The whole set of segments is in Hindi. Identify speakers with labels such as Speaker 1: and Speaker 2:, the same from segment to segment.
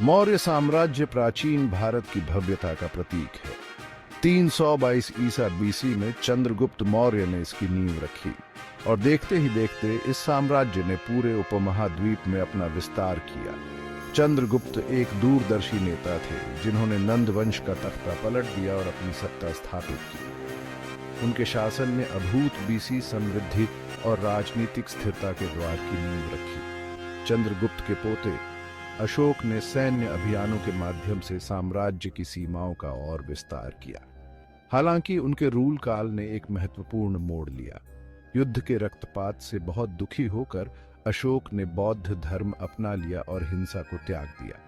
Speaker 1: मौर्य साम्राज्य प्राचीन भारत की भव्यता का प्रतीक है। 322 ईसा बीसी में चंद्रगुप्त मौर्य ने इसकी नींव रखी और देखते ही देखते इस साम्राज्य ने पूरे उपमहाद्वीप में अपना विस्तार किया। चंद्रगुप्त एक दूरदर्शी नेता थे जिन्होंने नंद वंश का तख्ता पलट दिया और अपनी सत्ता स्थापित की। उनके शासन ने अभूत बीसी समृद्धि और राजनीतिक स्थिरता के द्वार की नींव रखी। चंद्रगुप्त के पोते अशोक ने सैन्य अभियानों के माध्यम से साम्राज्य की सीमाओं का और विस्तार किया। हालांकि उनके रूल काल ने एक महत्वपूर्ण मोड़ लिया। युद्ध के रक्तपात से बहुत दुखी होकर अशोक ने बौद्ध धर्म अपना लिया और हिंसा को त्याग दिया।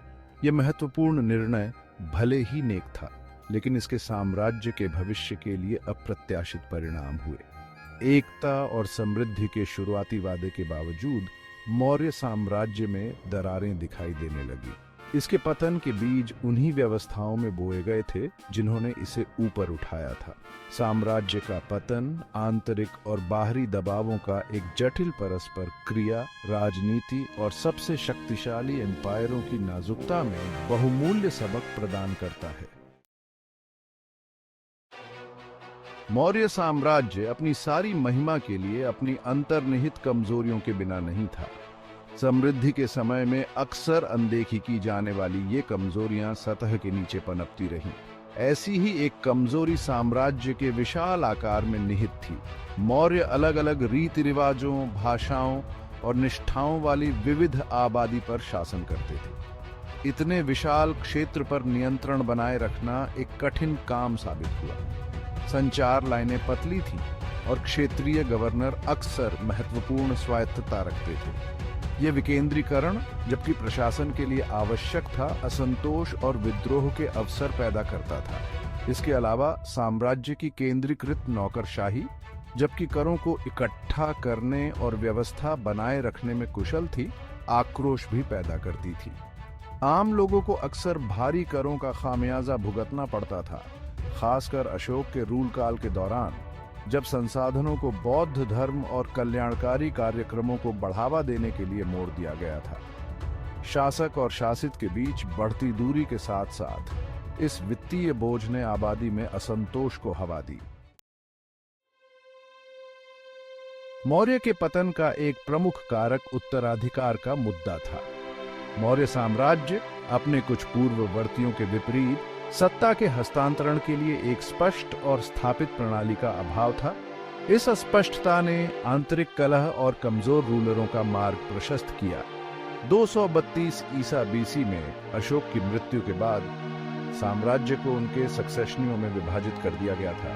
Speaker 1: यह महत्वपूर्ण निर्णय भले ही नेक था, लेकिन इसके साम्राज्य के भविष्य के लिए अप्रत्याशित परिणाम हुए। एकता और समृद्धि के शुरुआती वादे के बावजूद मौर्य साम्राज्य में दरारें दिखाई देने लगी। इसके पतन के बीज उन्हीं व्यवस्थाओं में बोए गए थे जिन्होंने इसे ऊपर उठाया था। साम्राज्य का पतन आंतरिक और बाहरी दबावों का एक जटिल परस्पर क्रिया, राजनीति और सबसे शक्तिशाली एम्पायरों की नाजुकता में बहुमूल्य सबक प्रदान करता है। मौर्य साम्राज्य अपनी सारी महिमा के लिए अपनी अंतर्निहित कमजोरियों के बिना नहीं था। समृद्धि के समय में अक्सर अनदेखी की जाने वाली ये कमजोरियां सतह के नीचे पनपती रहीं। ऐसी ही एक कमजोरी साम्राज्य के विशाल आकार में निहित थी। मौर्य अलग अलग रीति रिवाजों, भाषाओं और निष्ठाओं वाली विविध आबादी पर शासन करते थे। इतने विशाल क्षेत्र पर नियंत्रण बनाए रखना एक कठिन काम साबित हुआ। संचार लाइनें पतली थीं और क्षेत्रीय गवर्नर अक्सर महत्वपूर्ण स्वायत्तता रखते थे। ये विकेंद्रीकरण, जबकि प्रशासन के लिए आवश्यक था, असंतोष और विद्रोह के अवसर पैदा करता था। इसके अलावा साम्राज्य की केंद्रीकृत नौकरशाही, जबकि करों को इकट्ठा करने और व्यवस्था बनाए रखने में कुशल थी, आक्रोश भी पैदा करती थी। आम लोगों को अक्सर भारी करों का खामियाजा भुगतना पड़ता था, खासकर अशोक के रूल काल के दौरान, जब संसाधनों को बौद्ध धर्म और कल्याणकारी कार्यक्रमों को बढ़ावा देने के लिए मोड़ दिया गया था। शासक और शासित के बीच बढ़ती दूरी के साथ साथ इस वित्तीय बोझ ने आबादी में असंतोष को हवा दी। मौर्य के पतन का एक प्रमुख कारक उत्तराधिकार का मुद्दा था। मौर्य साम्राज्य अपने कुछ पूर्ववर्तियों के विपरीत सत्ता के हस्तांतरण के लिए एक स्पष्ट और स्थापित प्रणाली का अभाव था। इस अस्पष्टता ने आंतरिक कलह और कमजोर रूलरों का मार्ग प्रशस्त किया। 232 ईसा बीसी में अशोक की मृत्यु के बाद साम्राज्य को उनके सक्सेशनियों में विभाजित कर दिया गया था।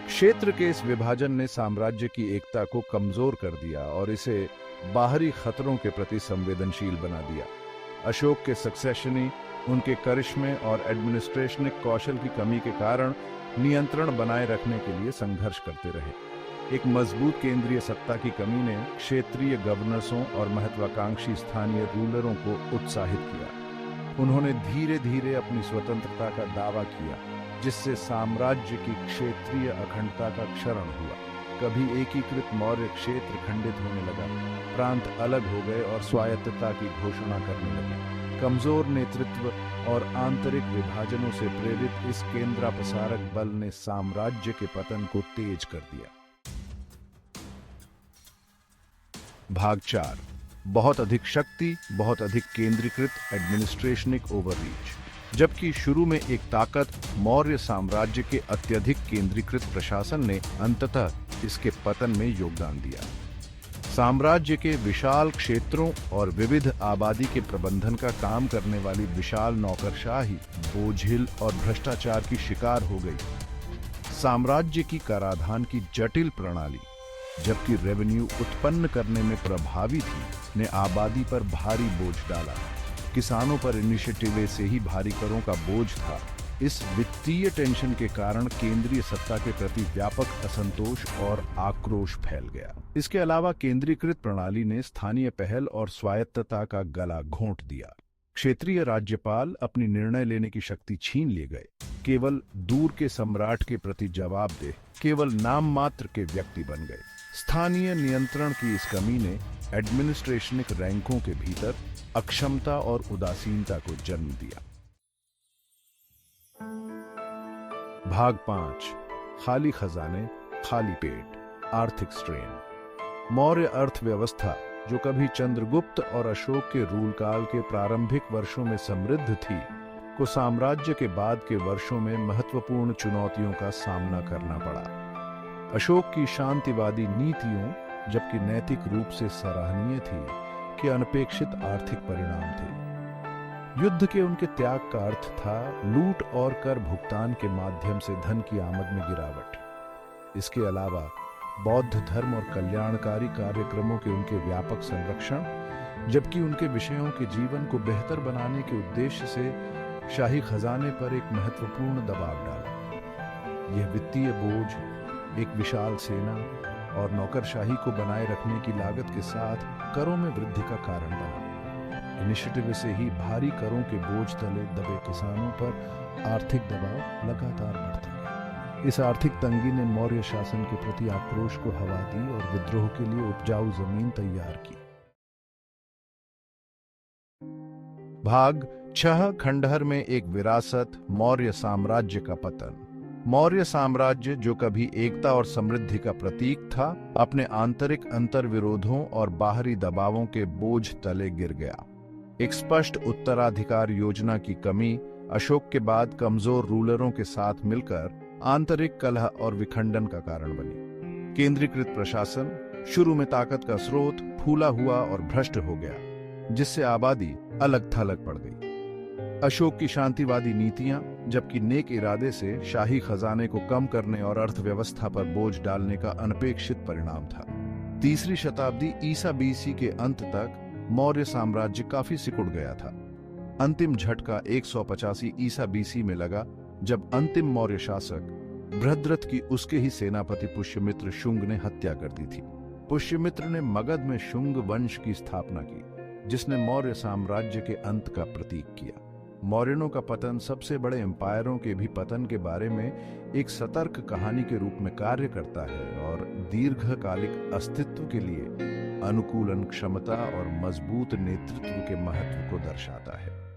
Speaker 1: क्षेत्र के इस विभाजन ने साम्राज्य की एकता को कमजोर कर दिया और इसे बाहरी खतरों के प्रति संवेदनशील बना दिया। अशोक के सक्सेशनी उनके करिश्मे और एडमिनिस्ट्रेशनिक कौशल की कमी के कारण नियंत्रण बनाए रखने के लिए संघर्ष करते रहे। एक मजबूत केंद्रीय सत्ता की कमी ने क्षेत्रीय गवर्नर्सों और महत्वाकांक्षी स्थानीय रूलरों को उत्साहित किया। उन्होंने धीरे धीरे अपनी स्वतंत्रता का दावा किया, जिससे साम्राज्य की क्षेत्रीय अखंडता का क्षरण हुआ। कभी एकीकृत मौर्य क्षेत्र खंडित होने लगा, प्रांत अलग हो गए और स्वायत्तता की घोषणा करने लगे। कमजोर नेतृत्व और आंतरिक विभाजनों से प्रेरित इस केंद्रापसारक बल ने साम्राज्य के पतन को तेज कर दिया। भाग 4। बहुत अधिक शक्ति, बहुत अधिक केंद्रीकृत एडमिनिस्ट्रेशनिक ओवररीच। जबकि शुरू में एक ताकत मौर्य साम्राज्य के अत्यधिक केंद्रीकृत प्रशासन ने अंततः इसके पतन में योगदान दिया। साम्राज्य के विशाल क्षेत्रों और विविध आबादी के प्रबंधन का काम करने वाली विशाल नौकरशाही बोझिल और भ्रष्टाचार की शिकार हो गई। साम्राज्य की कराधान की जटिल प्रणाली, जबकि रेवेन्यू उत्पन्न करने में प्रभावी थी, ने आबादी पर भारी बोझ डाला। किसानों पर इनिशिएटिव से ही भारी करों का बोझ था। इस वित्तीय टेंशन के कारण केंद्रीय सत्ता के प्रति व्यापक असंतोष और आक्रोश फैल गया। इसके अलावा केंद्रीकृत प्रणाली ने स्थानीय पहल और स्वायत्तता का गला घोंट दिया। क्षेत्रीय राज्यपाल अपनी निर्णय लेने की शक्ति छीन लिए गए। केवल दूर के सम्राट के प्रति जवाबदेह, केवल नाम मात्र के व्यक्ति बन गए। स्थानीय नियंत्रण की इस कमी ने एडमिनिस्ट्रेशनिक रैंकों के भीतर अक्षमता और उदासीनता को जन्म दिया। भाग 5। खाली खजाने, खाली पेट, आर्थिक स्ट्रेन। मौर्य अर्थव्यवस्था, जो कभी चंद्रगुप्त और अशोक के रूल काल के प्रारंभिक वर्षों में समृद्ध थी, को साम्राज्य के बाद के वर्षों में महत्वपूर्ण चुनौतियों का सामना करना पड़ा। अशोक की शांतिवादी नीतियों, जबकि नैतिक रूप से सराहनीय थी, के अनपेक्षित आर्थिक परिणाम थे। युद्ध के उनके त्याग का अर्थ था लूट और कर भुगतान के माध्यम से धन की आमद में गिरावट। इसके अलावा बौद्ध धर्म और कल्याणकारी कार्यक्रमों के उनके व्यापक संरक्षण, जबकि उनके विषयों के जीवन को बेहतर बनाने के उद्देश्य से शाही खजाने पर एक महत्वपूर्ण दबाव डाला। यह वित्तीय बोझ, एक विशाल सेना और नौकरशाही को बनाए रखने की लागत के साथ करों में वृद्धि का कारण बना। इनिशिएटिव से ही भारी करों के बोझ तले दबे किसानों पर आर्थिक दबाव लगातार बढ़ता गया। इस आर्थिक तंगी ने मौर्य शासन के प्रति आक्रोश को हवा दी और विद्रोह के लिए उपजाऊ जमीन तैयार की। भाग 6। खंडहर में एक विरासत, मौर्य साम्राज्य का पतन। मौर्य साम्राज्य, जो कभी एकता और समृद्धि का प्रतीक था, अपने आंतरिक अंतर्विरोधों और बाहरी दबावों के बोझ तले गिर गया। एक स्पष्ट उत्तराधिकार योजना की कमी, अशोक के बाद कमजोर रूलरों के साथ मिलकर आंतरिक कलह और विखंडन का कारण बनी। केंद्रीकृत प्रशासन, शुरू में ताकत का स्रोत, फूला हुआ और भ्रष्ट हो गया, जिससे आबादी अलग थलग पड़ गई। अशोक की शांतिवादी नीतियां, जबकि नेक इरादे से शाही खजाने को कम करने और अर्थव्यवस्था पर बोझ डालने का अनपेक्षित परिणाम था। 3री शताब्दी ईसा बीसी के अंत तक मौर्य साम्राज्य काफी सिकुड़ गया था। अंतिम झटका 185 ईसा बीसी में लगा, जब अंतिम मौर्य शासक बृहद्रथ की उसके ही सेनापति पुष्यमित्र शुंग ने हत्या कर दी थी। पुष्यमित्र ने मगध में शुंग वंश की स्थापना की, जिसने मौर्य साम्राज्य के अंत का प्रतीक किया। मौर्यों का पतन सबसे बड़े एम्पायरों के भी पतन के बारे में एक सतर्क कहानी के रूप में कार्य करता है और दीर्घकालिक अस्तित्व के लिए अनुकूलन क्षमता और मजबूत नेतृत्व के महत्व को दर्शाता है।